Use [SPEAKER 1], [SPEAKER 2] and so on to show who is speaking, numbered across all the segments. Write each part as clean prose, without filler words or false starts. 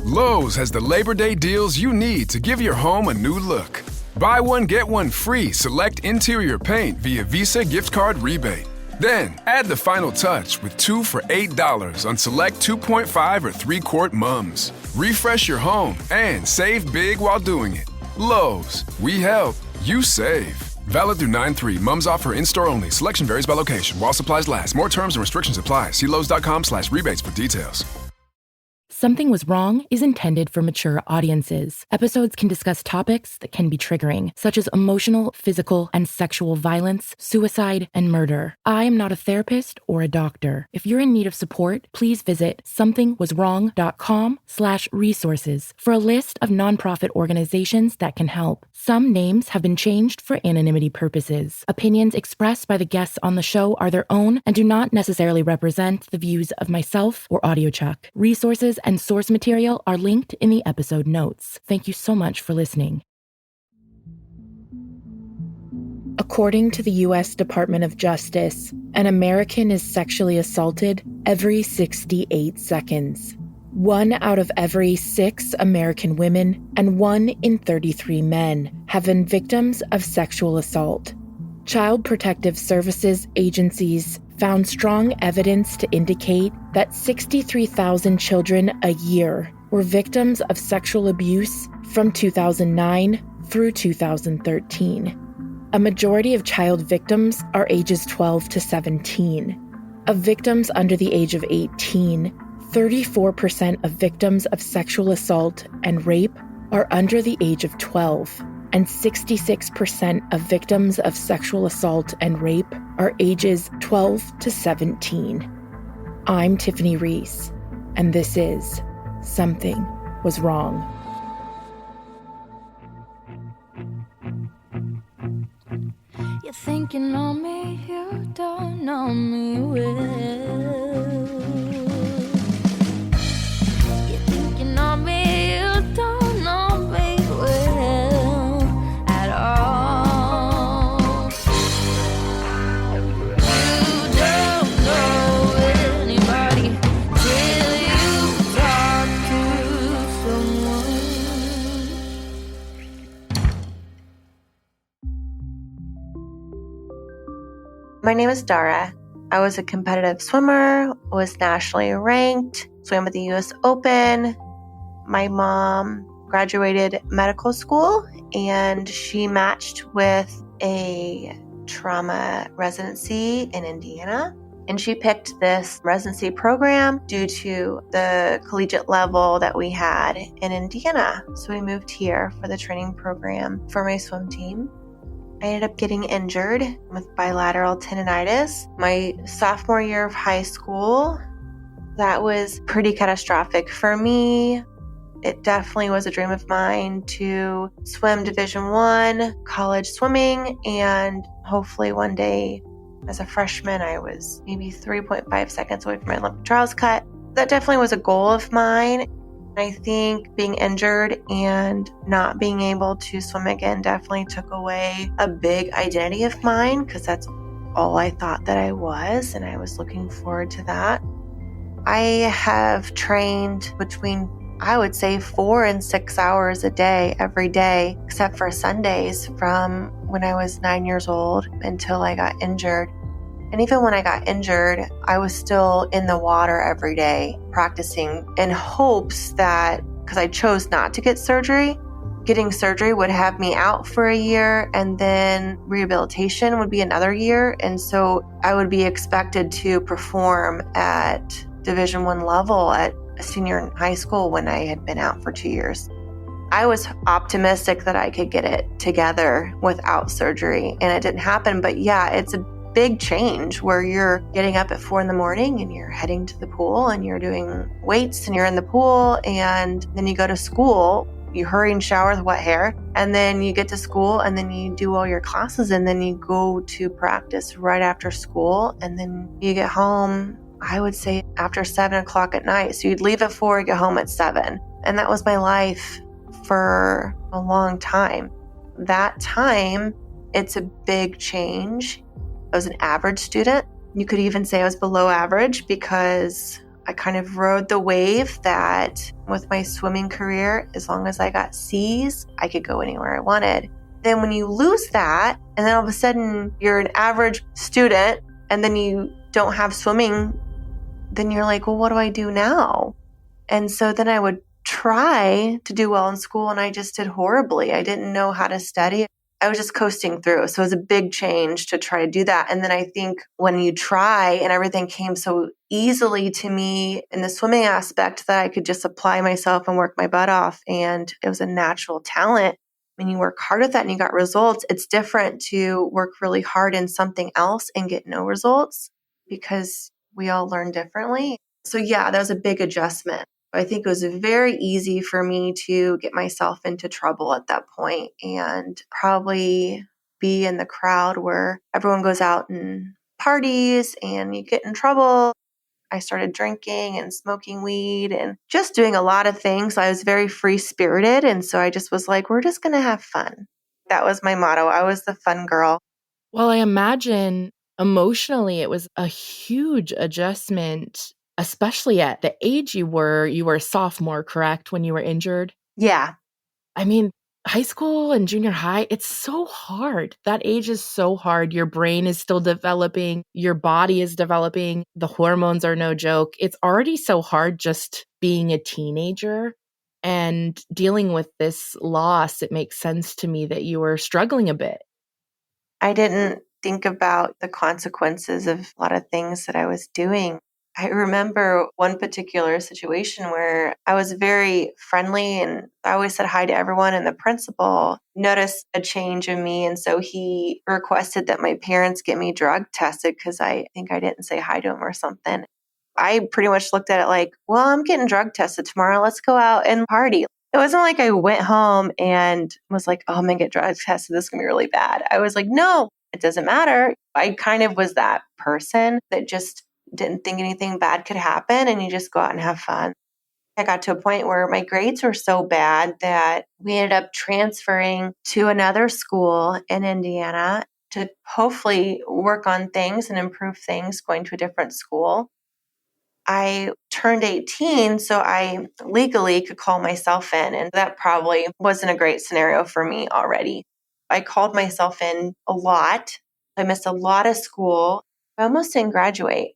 [SPEAKER 1] Lowe's has the Labor Day deals you need to give your home a new look. Buy one, get one free select interior paint via Visa gift card rebate. Then, add the final touch with 2 for $8 on select 2.5 or 3-quart mums. Refresh your home and save big while doing it. Lowe's, we help, you save. Valid through 9/3. Mums offer in-store only. Selection varies by location. While supplies last. More terms and restrictions apply. See Lowes.com/rebates for details.
[SPEAKER 2] Something Was Wrong is intended for mature audiences. Episodes can discuss topics that can be triggering, such as emotional, physical, and sexual violence, suicide, and murder. I am not a therapist or a doctor. If you're in need of support, please visit somethingwaswrong.com/resources for a list of nonprofit organizations that can help. Some names have been changed for anonymity purposes. Opinions expressed by the guests on the show are their own and do not necessarily represent the views of myself or Oudekerk. Resources and source material are linked in the episode notes. Thank you so much for listening. According to the U.S. Department of Justice, an American is sexually assaulted every 68 seconds. 1 out of every 6 American women and 1 in 33 men have been victims of sexual assault. Child Protective Services agencies found strong evidence to indicate that 63,000 children a year were victims of sexual abuse from 2009 through 2013. A majority of child victims are ages 12 to 17. Of victims under the age of 18, 34% of victims of sexual assault and rape are under the age of 12. And 66% of victims of sexual assault and rape are ages 12 to 17. I'm Tiffany Reese, and this is Something Was Wrong.
[SPEAKER 3] You're thinking on me, you don't know me well. You're thinking on me, you don't know me well at all. You don't know anybody till you talk to someone.
[SPEAKER 4] My name is Dara. I was a competitive swimmer, was nationally ranked, swam at the U.S. Open. My mom graduated medical school and she matched with a trauma residency in Indiana. And she picked this residency program due to the collegiate level that we had in Indiana. So we moved here for the training program for my swim team. I ended up getting injured with bilateral tendinitis my sophomore year of high school. That was pretty catastrophic for me. It definitely was a dream of mine to swim Division I college swimming, and hopefully one day as a freshman, I was maybe 3.5 seconds away from my Olympic trials cut. That definitely was a goal of mine. I think being injured and not being able to swim again definitely took away a big identity of mine, because that's all I thought that I was, and I was looking forward to that. I have trained between, I would say, 4 and 6 hours a day, every day, except for Sundays, from when I was 9 years old until I got injured. And even when I got injured, I was still in the water every day practicing in hopes that, because I chose not to get surgery, getting surgery would have me out for a year, and then rehabilitation would be another year. And so I would be expected to perform at Division I level at a senior in high school when I had been out for 2 years. I was optimistic that I could get it together without surgery, and it didn't happen. But yeah, it's a big change where you're getting up at 4 a.m. and you're heading to the pool and you're doing weights and you're in the pool, and then you go to school, you hurry and shower with wet hair, and then you get to school and then you do all your classes, and then you go to practice right after school, and then you get home, I would say after 7 o'clock at night. So you'd leave at 4, get home at 7. And that was my life for a long time. That time, it's a big change. I was an average student. You could even say I was below average because I kind of rode the wave that with my swimming career, as long as I got C's, I could go anywhere I wanted. Then when you lose that, and then all of a sudden you're an average student, and then you don't have swimming, then you're like, well, what do I do now? And so then I would try to do well in school, and I just did horribly. I didn't know how to study. I was just coasting through. So it was a big change to try to do that. And then I think when you try and everything came so easily to me in the swimming aspect that I could just apply myself and work my butt off. And it was a natural talent. When you work hard at that and you got results, it's different to work really hard in something else and get no results because we all learn differently. So yeah, that was a big adjustment. I think it was very easy for me to get myself into trouble at that point and probably be in the crowd where everyone goes out and parties and you get in trouble. I started drinking and smoking weed and just doing a lot of things. I was very free-spirited. And so I just was like, we're just going to have fun. That was my motto. I was the fun girl.
[SPEAKER 2] Well, I imagine emotionally it was a huge adjustment, especially at the age you were a sophomore, correct, when you were injured?
[SPEAKER 4] Yeah.
[SPEAKER 2] I mean, high school and junior high, it's so hard. That age is so hard. Your brain is still developing. Your body is developing. The hormones are no joke. It's already so hard just being a teenager and dealing with this loss. It makes sense to me that you were struggling a bit.
[SPEAKER 4] I didn't think about the consequences of a lot of things that I was doing. I remember one particular situation where I was very friendly and I always said hi to everyone, and the principal noticed a change in me. And so he requested that my parents get me drug tested because I think I didn't say hi to him or something. I pretty much looked at it like, well, I'm getting drug tested tomorrow. Let's go out and party. It wasn't like I went home and was like, oh, I'm going to get drug tested. This is going to be really bad. I was like, no, it doesn't matter. I kind of was that person that just didn't think anything bad could happen and you just go out and have fun. I got to a point where my grades were so bad that we ended up transferring to another school in Indiana to hopefully work on things and improve things going to a different school. I turned 18, so I legally could call myself in, and that probably wasn't a great scenario for me already. I called myself in a lot. I missed a lot of school. I almost didn't graduate.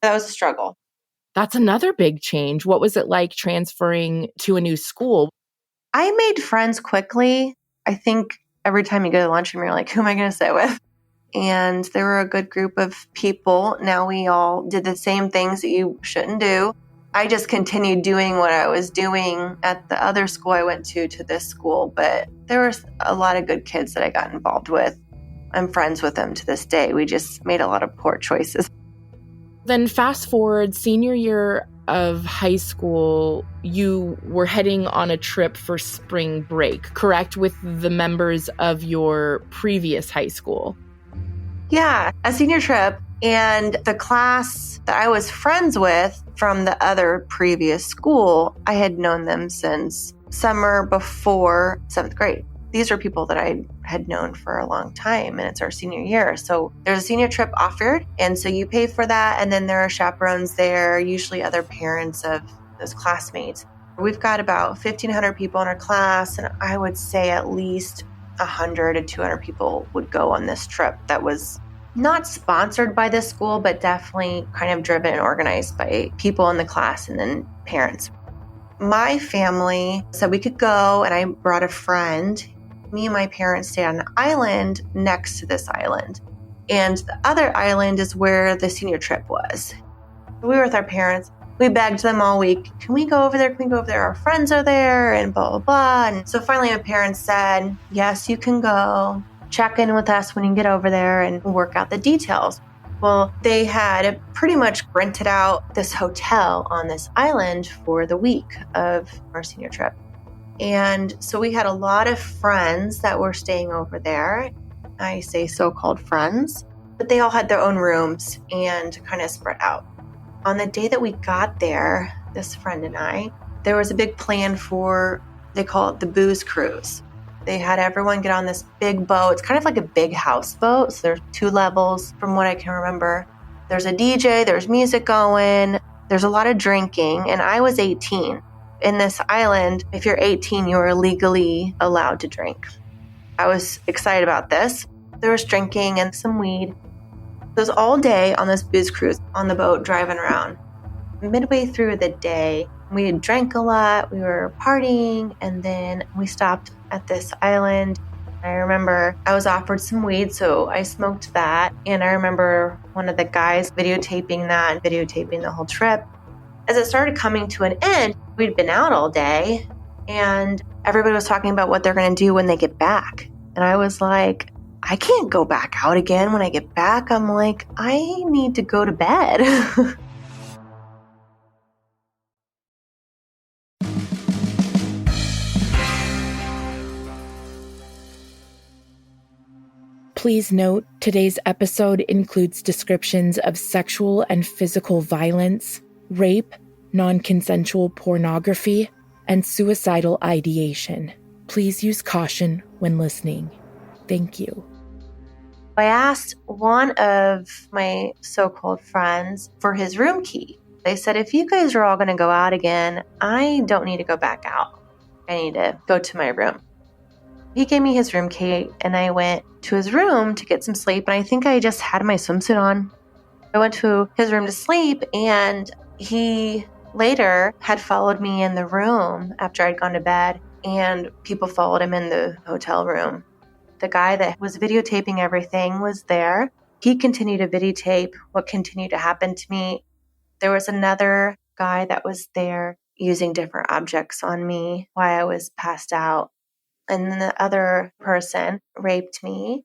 [SPEAKER 4] That was a struggle.
[SPEAKER 2] That's another big change. What was it like transferring to a new school?
[SPEAKER 4] I made friends quickly. I think every time you go to the lunchroom, you're like, who am I going to sit with? And there were a good group of people. Now we all did the same things that you shouldn't do. I just continued doing what I was doing at the other school I went to this school. But there was a lot of good kids that I got involved with. I'm friends with them to this day. We just made a lot of poor choices.
[SPEAKER 2] Then fast forward, senior year of high school, you were heading on a trip for spring break, correct, with the members of your previous high school?
[SPEAKER 4] Yeah, a senior trip. And the class that I was friends with from the other previous school, I had known them since summer before 7th grade. These are people that I had known for a long time, and it's our senior year. So there's a senior trip offered, and so you pay for that, and then there are chaperones there, usually other parents of those classmates. We've got about 1,500 people in our class, and I would say at least 100 to 200 people would go on this trip that was not sponsored by this school, but definitely kind of driven and organized by people in the class and then parents. My family said we could go, and I brought a friend. Me and my parents stayed on an island next to this island. And the other island is where the senior trip was. We were with our parents. We begged them all week, can we go over there? Can we go over there? Our friends are there and blah, blah, blah. And so finally my parents said, yes, you can go. Check in with us when you get over there and work out the details. Well, they had pretty much rented out this hotel on this island for the week of our senior trip. And so we had a lot of friends that were staying over there. I say so-called friends, but they all had their own rooms and kind of spread out. On the day that we got there, this friend and I, there was a big plan for, they call it the booze cruise. They had everyone get on this big boat. It's kind of like a big houseboat. So there's 2 levels from what I can remember. There's a DJ, there's music going. There's a lot of drinking, and I was 18. In this island, if you're 18, you are legally allowed to drink. I was excited about this. There was drinking and some weed. It was all day on this booze cruise on the boat driving around. Midway through the day, we had drank a lot, we were partying, and then we stopped at this island. I remember I was offered some weed, so I smoked that. And I remember one of the guys videotaping that and videotaping the whole trip. As it started coming to an end, we'd been out all day, and everybody was talking about what they're going to do when they get back. And I was like, I can't go back out again when I get back. I'm like, I need to go to bed.
[SPEAKER 2] Please note, today's episode includes descriptions of sexual and physical violence, rape, non-consensual pornography, and suicidal ideation. Please use caution when listening. Thank you.
[SPEAKER 4] I asked one of my so-called friends for his room key. They said, if you guys are all going to go out again, I don't need to go back out. I need to go to my room. He gave me his room key, and I went to his room to get some sleep, and I think I just had my swimsuit on. I went to his room to sleep, and he later had followed me in the room after I'd gone to bed, and people followed him in the hotel room. The guy that was videotaping everything was there. He continued to videotape what continued to happen to me. There was another guy that was there using different objects on me while I was passed out. And then the other person raped me.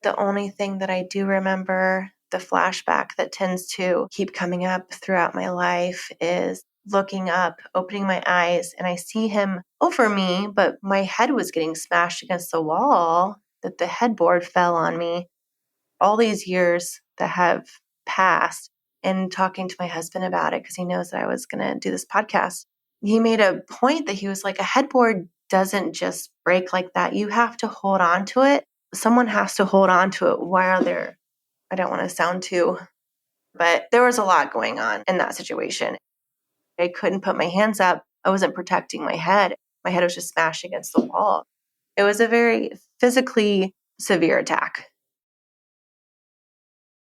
[SPEAKER 4] The only thing that I do remember, the flashback that tends to keep coming up throughout my life, is looking up, opening my eyes, and I see him over me, but my head was getting smashed against the wall, that the headboard fell on me. All these years that have passed, and talking to my husband about it because he knows that I was going to do this podcast, he made a point that he was like, a headboard doesn't just break like that. You have to hold on to it. Someone has to hold on to it while they're, I don't want to sound too, but there was a lot going on in that situation. I couldn't put my hands up. I wasn't protecting my head. My head was just smashed against the wall. It was a very physically severe attack.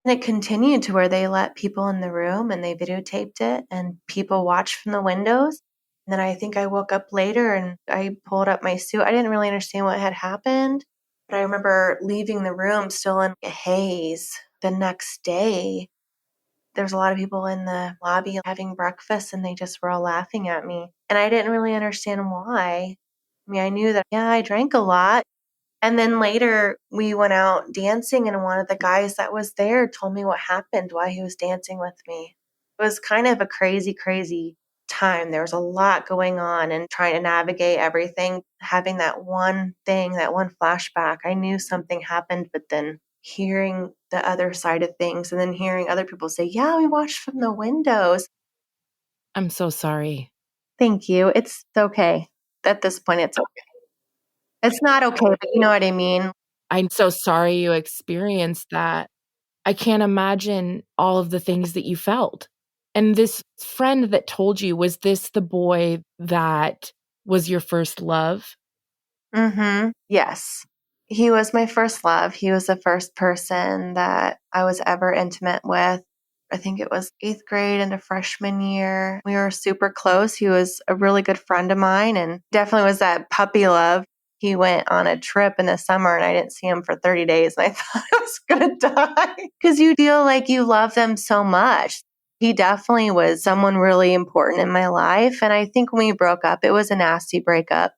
[SPEAKER 4] And it continued to where they let people in the room and they videotaped it and people watched from the windows. And then I think I woke up later and I pulled up my suit. I didn't really understand what had happened, but I remember leaving the room still in a haze. The next day, there was a lot of people in the lobby having breakfast and they just were all laughing at me. And I didn't really understand why. I mean, I knew that, yeah, I drank a lot. And then later we went out dancing and one of the guys that was there told me what happened while he was dancing with me. It was kind of a crazy, crazy time. There was a lot going on and trying to navigate everything, having that one thing, that one flashback. I knew something happened, but then hearing the other side of things and then hearing other people say, yeah, we watched from the windows.
[SPEAKER 2] I'm so sorry.
[SPEAKER 4] Thank you. It's okay. At this point, it's okay. It's not okay, but you know what I mean?
[SPEAKER 2] I'm so sorry you experienced that. I can't imagine all of the things that you felt. And this friend that told you, was this the boy that was your first love?
[SPEAKER 4] Mm-hmm. Yes. He was my first love. He was the first person that I was ever intimate with. I think it was 8th grade into freshman year. We were super close. He was a really good friend of mine and definitely was that puppy love. He went on a trip in the summer and I didn't see him for 30 days and I thought I was going to die because you feel like you love them so much. He definitely was someone really important in my life. And I think when we broke up, it was a nasty breakup.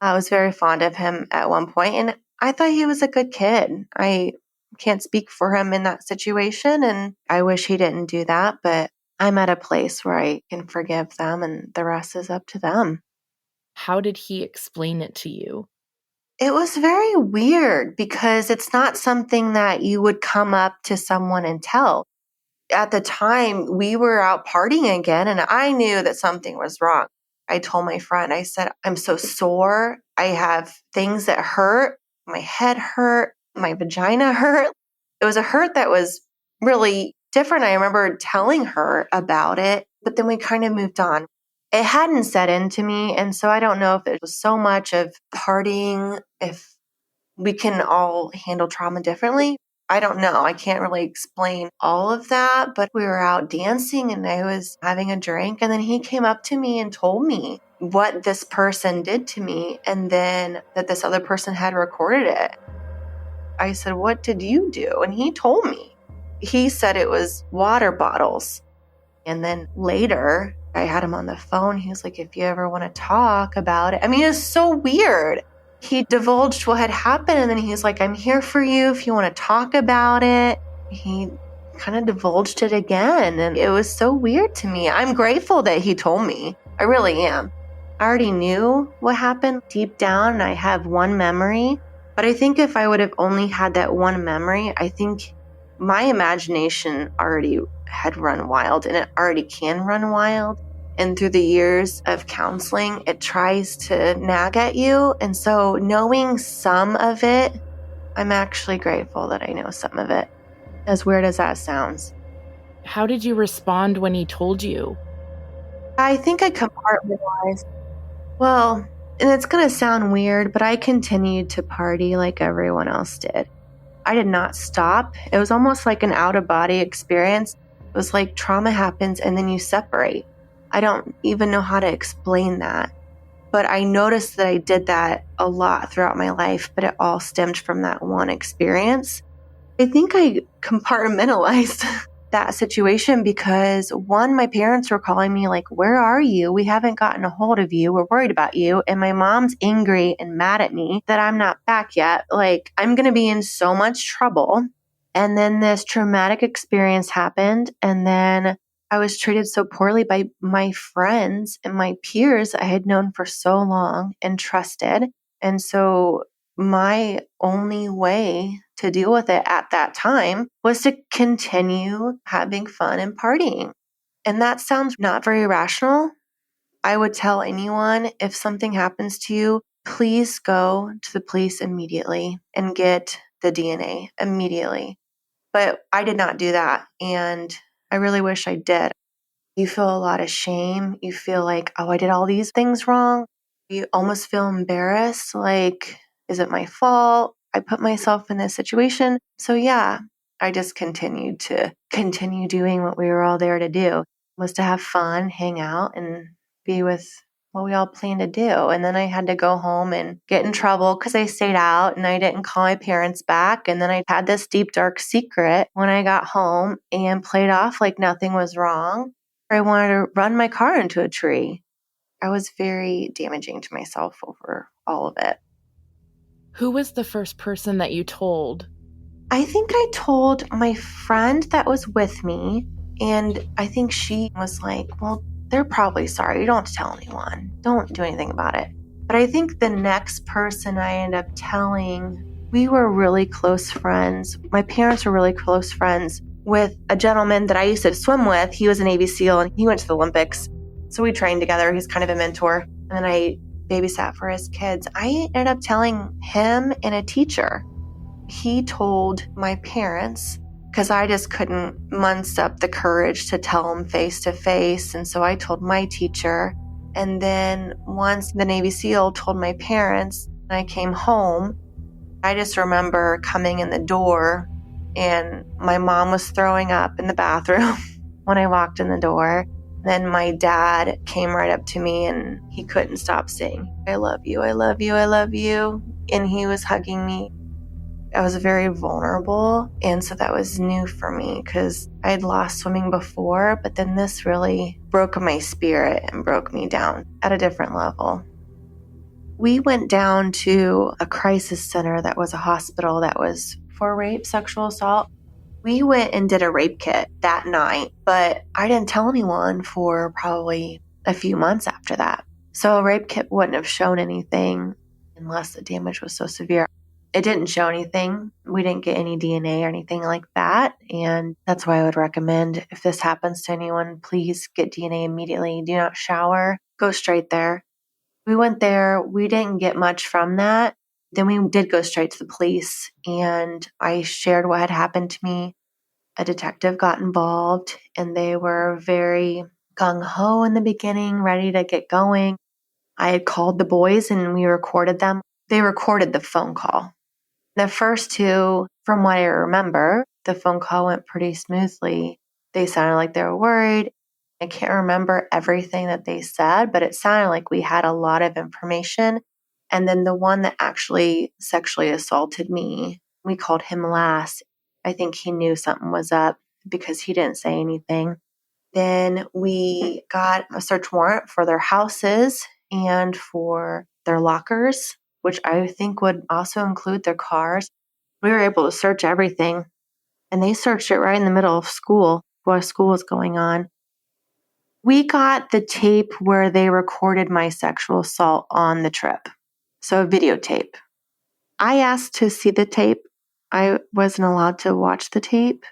[SPEAKER 4] I was very fond of him at one point and I thought he was a good kid. I can't speak for him in that situation and I wish he didn't do that, but I'm at a place where I can forgive them and the rest is up to them.
[SPEAKER 2] How did he explain it to you?
[SPEAKER 4] It was very weird because it's not something that you would come up to someone and tell. At the time, we were out partying again and I knew that something was wrong. I told my friend, I said, I'm so sore. I have things that hurt. My head hurt. My vagina hurt. It was a hurt that was really different. I remember telling her about it But then we kind of moved on. It hadn't set into me. And so I don't know if it was so much of partying, if we can all handle trauma differently. I don't know. I can't really explain all of that, but we were out dancing and I was having a drink. And then he came up to me and told me what this person did to me and then that this other person had recorded it. I said, "What did you do?" And he told me. He said it was water bottles. And then later, I had him on the phone. He was like, "If you ever want to talk about it." I mean, it was so weird. He divulged what had happened. And then he's like, "I'm here for you if you want to talk about it." He kind of divulged it again. And it was so weird to me. I'm grateful that he told me. I really am. I already knew what happened deep down. And I have one memory. But I think if I would have only had that one memory, I think my imagination already had run wild, and it already can run wild. And through the years of counseling, it tries to nag at you. And so knowing some of it, I'm actually grateful that I know some of it, as weird as that sounds.
[SPEAKER 2] How did you respond when he told you?
[SPEAKER 4] I think I compartmentalized. Well, and it's going to sound weird, but I continued to party like everyone else did. I did not stop. It was almost like an out-of-body experience. It was like trauma happens and then you separate. I don't even know how to explain that. But I noticed that I did that a lot throughout my life, but it all stemmed from that one experience. I think I compartmentalized that situation because one, my parents were calling me like, "Where are you? We haven't gotten a hold of you. We're worried about you." And my mom's angry and mad at me that I'm not back yet. Like, I'm going to be in so much trouble. And then this traumatic experience happened. And then I was treated so poorly by my friends and my peers I had known for so long and trusted. And so my only way to deal with it at that time was to continue having fun and partying. And that sounds not very rational. I would tell anyone, if something happens to you, please go to the police immediately and get the DNA immediately. But I did not do that. And I really wish I did. You feel a lot of shame. You feel like, oh, I did all these things wrong. You almost feel embarrassed. Like, is it my fault? I put myself in this situation. So yeah, I just continued to continue doing what we were all there to do, was to have fun, hang out, and be with what we all planned to do. And then I had to go home and get in trouble because I stayed out and I didn't call my parents back. And then I had this deep, dark secret when I got home and played off like nothing was wrong. I wanted to run my car into a tree. I was very damaging to myself over all of it.
[SPEAKER 2] Who was the first person that you told?
[SPEAKER 4] I think I told my friend that was with me, and I think she was like, "Well, they're probably sorry. You don't have to tell anyone. Don't do anything about it." But I think the next person I ended up telling, we were really close friends. My parents were really close friends with a gentleman that I used to swim with. He was a Navy SEAL and he went to the Olympics. So we trained together. He's kind of a mentor. And then I babysat for his kids. I ended up telling him and a teacher. He told my parents because I just couldn't muster up the courage to tell him face to face. And so I told my teacher. And then once the Navy SEAL told my parents, and I came home, I just remember coming in the door and my mom was throwing up in the bathroom when I walked in the door. Then my dad came right up to me and he couldn't stop saying, "I love you, I love you, I love you." And he was hugging me. I was very vulnerable. And so that was new for me because I had lost swimming before, but then this really broke my spirit and broke me down at a different level. We went down to a crisis center that was a hospital that was for rape, sexual assault. We went and did a rape kit that night, but I didn't tell anyone for probably a few months after that. So a rape kit wouldn't have shown anything unless the damage was so severe. It didn't show anything. We didn't get any DNA or anything like that. And that's why I would recommend, if this happens to anyone, please get DNA immediately. Do not shower. Go straight there. We went there. We didn't get much from that. Then we did go straight to the police and I shared what had happened to me. A detective got involved and they were very gung-ho in the beginning, ready to get going. I had called the boys and we recorded them. They recorded the phone call. The first two, from what I remember, the phone call went pretty smoothly. They sounded like they were worried. I can't remember everything that they said, but it sounded like we had a lot of information. And then the one that actually sexually assaulted me, we called him last. I think he knew something was up because he didn't say anything. Then we got a search warrant for their houses and for their lockers, which I think would also include their cars. We were able to search everything, and they searched it right in the middle of school while school was going on. We got the tape where they recorded my sexual assault on the trip, so a videotape. I asked to see the tape. I wasn't allowed to watch the tape.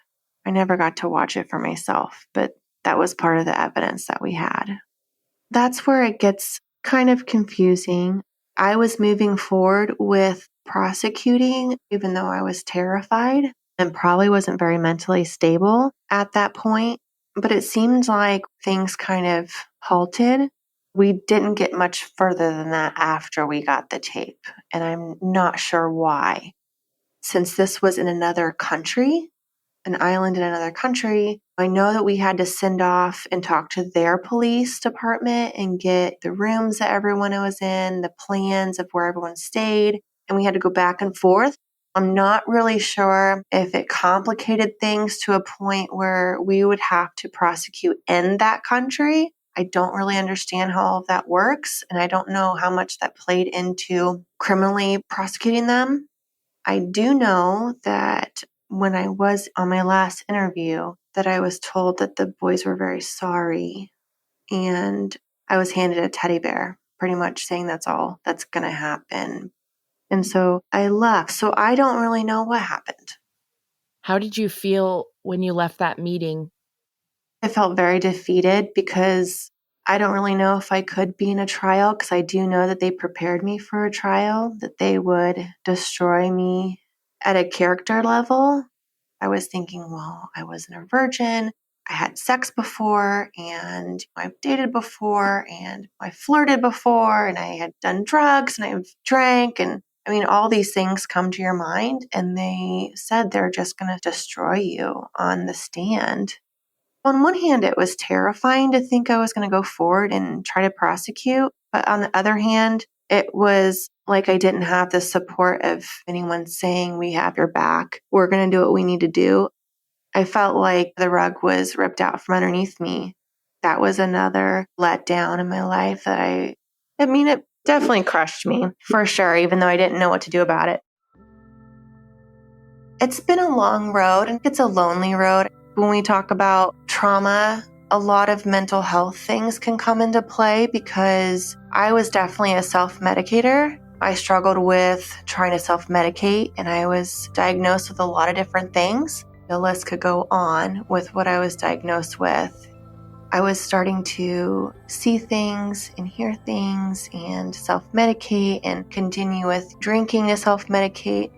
[SPEAKER 4] I never got to watch it for myself, but that was part of the evidence that we had. That's where it gets kind of confusing. I was moving forward with prosecuting, even though I was terrified and probably wasn't very mentally stable at that point. But it seemed like things kind of halted. We didn't get much further than that after we got the tape, and I'm not sure why. Since this was in another country, an island in another country, I know that we had to send off and talk to their police department and get the rooms that everyone was in, the plans of where everyone stayed, and we had to go back and forth. I'm not really sure if it complicated things to a point where we would have to prosecute in that country. I don't really understand how all of that works, and I don't know how much that played into criminally prosecuting them. I do know that when I was on my last interview, that I was told that the boys were very sorry, and I was handed a teddy bear, pretty much saying that's all that's going to happen. And so I left. So I don't really know what happened.
[SPEAKER 2] How did you feel when you left that meeting?
[SPEAKER 4] I felt very defeated because I don't really know if I could be in a trial, because I do know that they prepared me for a trial, that they would destroy me at a character level. I was thinking, well, I wasn't a virgin. I had sex before, and I've dated before, and I flirted before, and I had done drugs, and I've drank, and I mean, all these things come to your mind, and they said they're just going to destroy you on the stand. On one hand, it was terrifying to think I was going to go forward and try to prosecute. But on the other hand, it was like I didn't have the support of anyone saying, we have your back. We're going to do what we need to do. I felt like the rug was ripped out from underneath me. That was another letdown in my life that it definitely crushed me for sure, even though I didn't know what to do about it. It's been a long road, and it's a lonely road. When we talk about trauma, a lot of mental health things can come into play because I was definitely a self-medicator. I struggled with trying to self-medicate, and I was diagnosed with a lot of different things. The list could go on with what I was diagnosed with. I was starting to see things and hear things and self-medicate and continue with drinking to self-medicate.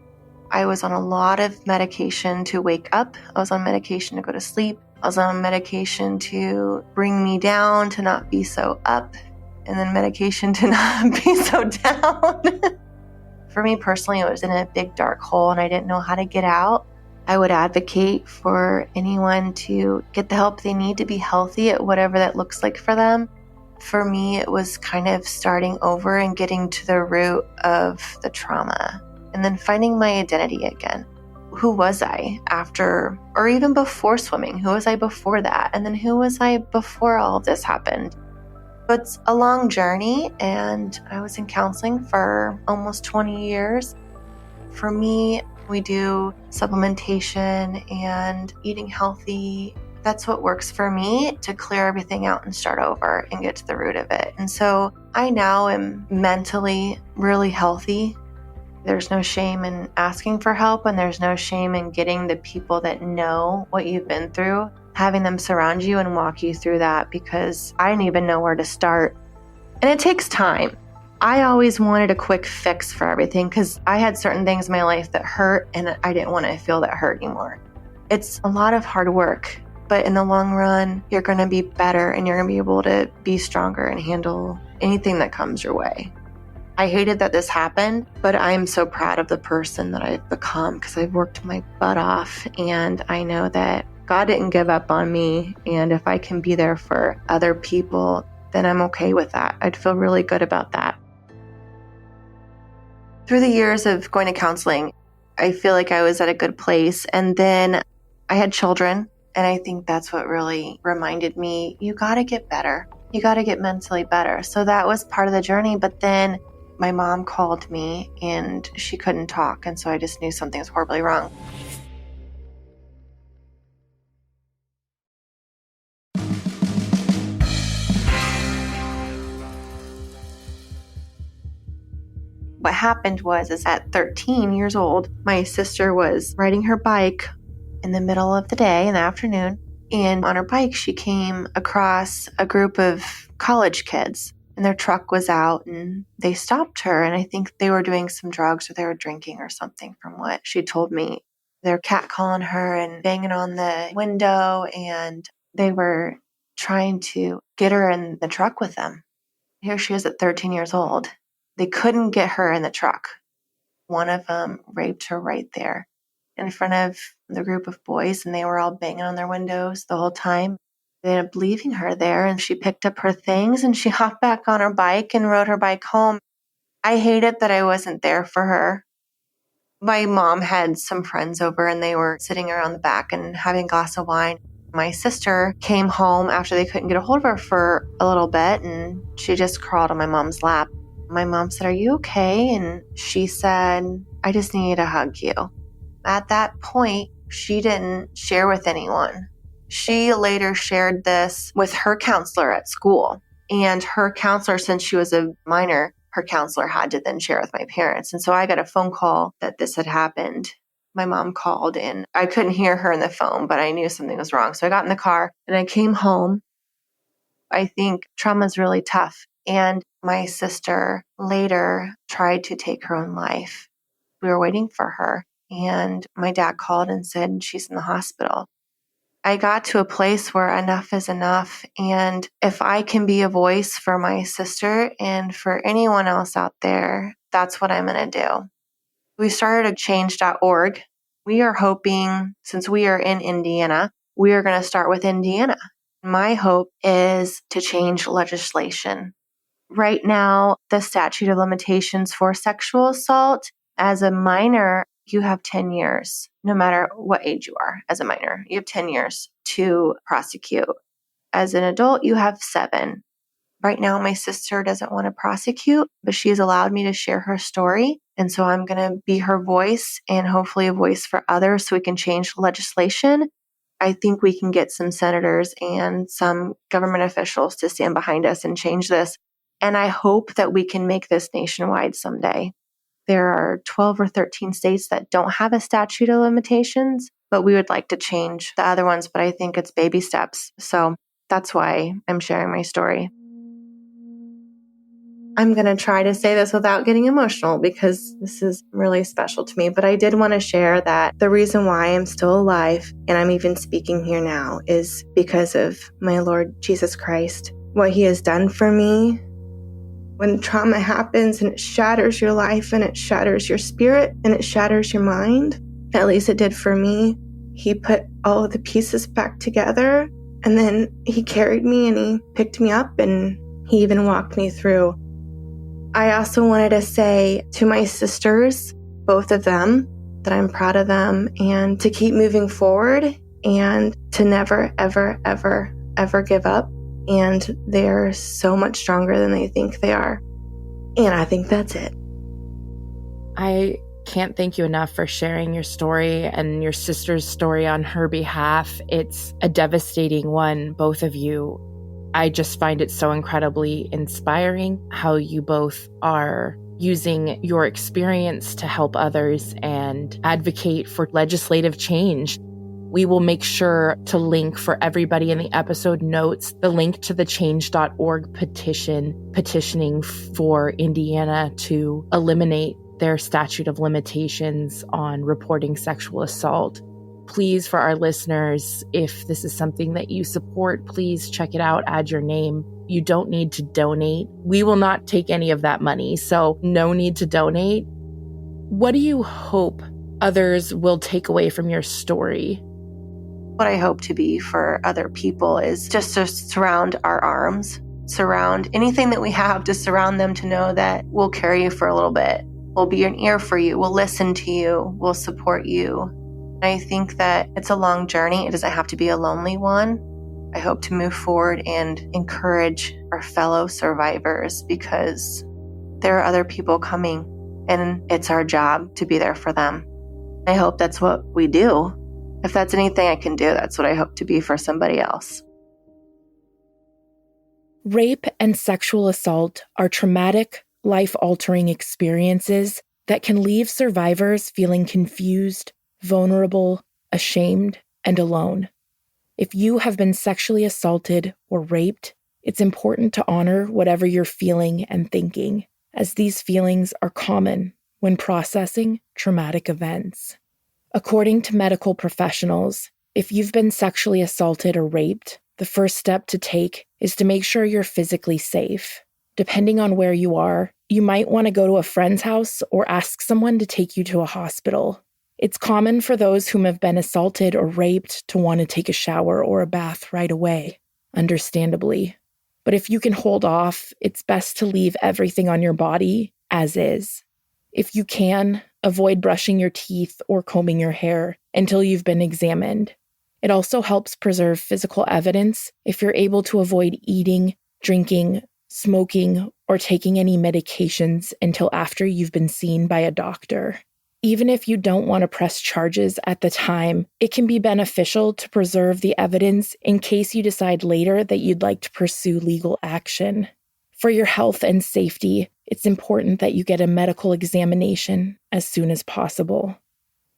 [SPEAKER 4] I was on a lot of medication to wake up. I was on medication to go to sleep. I was on medication to bring me down, to not be so up, and then medication to not be so down. For me personally, it was in a big dark hole, and I didn't know how to get out. I would advocate for anyone to get the help they need to be healthy at whatever that looks like for them. For me, it was kind of starting over and getting to the root of the trauma, and then finding my identity again. Who was I after, or even before swimming? Who was I before that? And then who was I before all of this happened? It's a long journey, and I was in counseling for almost 20 years. For me, we do supplementation and eating healthy. That's what works for me to clear everything out and start over and get to the root of it. And so I now am mentally really healthy. There's no shame in asking for help, and there's no shame in getting the people that know what you've been through, having them surround you and walk you through that, because I didn't even know where to start. And it takes time. I always wanted a quick fix for everything because I had certain things in my life that hurt, and I didn't want to feel that hurt anymore. It's a lot of hard work. but in the long run, you're going to be better and you're going to be able to be stronger and handle anything that comes your way. I hated that this happened, but I'm so proud of the person that I've become because I've worked my butt off, and I know that God didn't give up on me, and if I can be there for other people, then I'm okay with that. I'd feel really good about that. Through the years of going to counseling, I feel like I was at a good place, and then I had children, and I think that's what really reminded me, you got to get better. You got to get mentally better. So that was part of the journey, but then my mom called me and she couldn't talk, and so I just knew something was horribly wrong. What happened was at 13 years old, my sister was riding her bike in the middle of the day, in the afternoon, and on her bike she came across a group of college kids. And their truck was out and they stopped her. And I think they were doing some drugs or they were drinking or something from what she told me. They were catcalling her and banging on the window, and they were trying to get her in the truck with them. Here she is at 13 years old. They couldn't get her in the truck. One of them raped her right there in front of the group of boys, and they were all banging on their windows the whole time. They ended up leaving her there, and she picked up her things and she hopped back on her bike and rode her bike home. I hated that I wasn't there for her. My mom had some friends over and they were sitting around the back and having a glass of wine. My sister came home after they couldn't get a hold of her for a little bit, and she just crawled on my mom's lap. My mom said, "Are you okay?" And she said, "I just need to hug you." At that point, she didn't share with anyone. She later shared this with her counselor at school. And her counselor, since she was a minor, her counselor had to then share with my parents. And so I got a phone call that this had happened. My mom called and I couldn't hear her in the phone, but I knew something was wrong. So I got in the car and I came home. I think trauma is really tough. And my sister later tried to take her own life. We were waiting for her. And my dad called and said she's in the hospital. I got to a place where enough is enough. And if I can be a voice for my sister and for anyone else out there, that's what I'm going to do. We started a change.org. We are hoping, since we are in Indiana, we are going to start with Indiana. My hope is to change legislation. Right now, the statute of limitations for sexual assault as a minor, you have 10 years, no matter what age you are as a minor. You have 10 years to prosecute. As an adult, you have 7. Right now, my sister doesn't want to prosecute, but she's allowed me to share her story. And so I'm going to be her voice and hopefully a voice for others so we can change legislation. I think we can get some senators and some government officials to stand behind us and change this. And I hope that we can make this nationwide someday. There are 12 or 13 states that don't have a statute of limitations, but we would like to change the other ones, but I think it's baby steps. So that's why I'm sharing my story. I'm going to try to say this without getting emotional because this is really special to me, but I did want to share that the reason why I'm still alive and I'm even speaking here now is because of my Lord Jesus Christ. What he has done for me. When trauma happens and it shatters your life and it shatters your spirit and it shatters your mind, at least it did for me, he put all of the pieces back together and then he carried me and he picked me up and he even walked me through. I also wanted to say to my sisters, both of them, that I'm proud of them and to keep moving forward and to never, ever, ever, ever give up. And they're so much stronger than they think they are. And I think that's it.
[SPEAKER 2] I can't thank you enough for sharing your story and your sister's story on her behalf. It's a devastating one, both of you. I just find it so incredibly inspiring how you both are using your experience to help others and advocate for legislative change. We will make sure to link for everybody in the episode notes, the link to the change.org petition, petitioning for Indiana to eliminate their statute of limitations on reporting sexual assault. please, for our listeners, if this is something that you support, please check it out, add your name. You don't need to donate. We will not take any of that money, so no need to donate. What do you hope others will take away from your story?
[SPEAKER 4] What I hope to be for other people is just to surround our arms, surround anything that we have, to surround them, to know that we'll carry you for a little bit. We'll be an ear for you. We'll listen to you. We'll support you. I think that it's a long journey. It doesn't have to be a lonely one. I hope to move forward and encourage our fellow survivors, because there are other people coming and it's our job to be there for them. I hope that's what we do. If that's anything I can do, that's what I hope to be for somebody else.
[SPEAKER 2] Rape and sexual assault are traumatic, life-altering experiences that can leave survivors feeling confused, vulnerable, ashamed, and alone. If you have been sexually assaulted or raped, it's important to honor whatever you're feeling and thinking, as these feelings are common when processing traumatic events. According to medical professionals, if you've been sexually assaulted or raped, the first step to take is to make sure you're physically safe. Depending on where you are, you might want to go to a friend's house or ask someone to take you to a hospital. It's common for those whom have been assaulted or raped to want to take a shower or a bath right away, understandably. But if you can hold off, it's best to leave everything on your body as is. If you can, avoid brushing your teeth or combing your hair until you've been examined. It also helps preserve physical evidence if you're able to avoid eating, drinking, smoking, or taking any medications until after you've been seen by a doctor. Even if you don't want to press charges at the time, it can be beneficial to preserve the evidence in case you decide later that you'd like to pursue legal action. For your health and safety, it's important that you get a medical examination as soon as possible.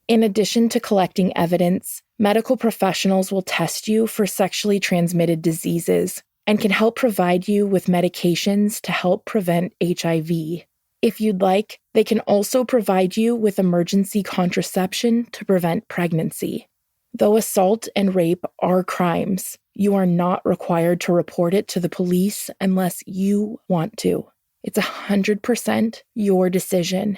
[SPEAKER 2] In addition to collecting evidence, medical professionals will test you for sexually transmitted diseases and can help provide you with medications to help prevent HIV. If you'd like, they can also provide you with emergency contraception to prevent pregnancy. Though assault and rape are crimes, you are not required to report it to the police unless you want to. It's 100% your decision.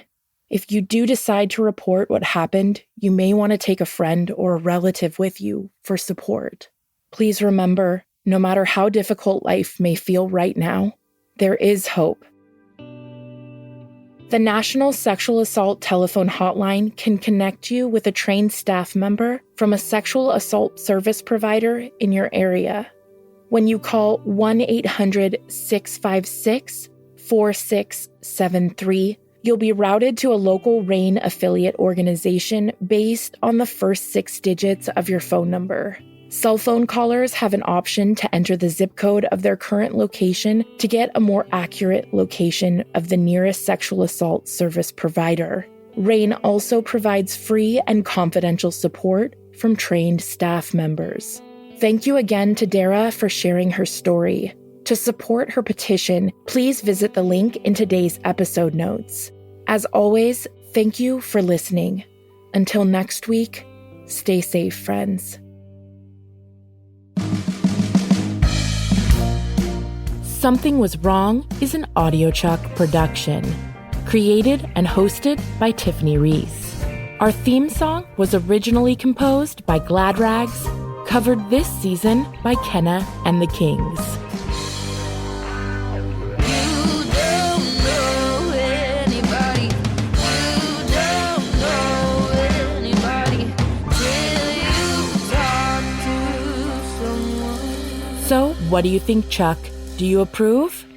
[SPEAKER 2] If you do decide to report what happened, you may want to take a friend or a relative with you for support. Please remember, no matter how difficult life may feel right now, there is hope. The National Sexual Assault Telephone Hotline can connect you with a trained staff member from a sexual assault service provider in your area. When you call 1-800-656-4673, you'll be routed to a local RAIN affiliate organization based on the first 6 digits of your phone number. Cell phone callers have an option to enter the zip code of their current location to get a more accurate location of the nearest sexual assault service provider. RAIN also provides free and confidential support from trained staff members. Thank you again to Dara for sharing her story. To support her petition, please visit the link in today's episode notes. As always, thank you for listening. Until next week, stay safe, friends. Something Was Wrong is an Oudekerk production. Created and hosted by Tiffany Reese. Our theme song was originally composed by Glad Rags, covered this season by Kenna and the Kings. So, what do you think, Chuck? Do you approve?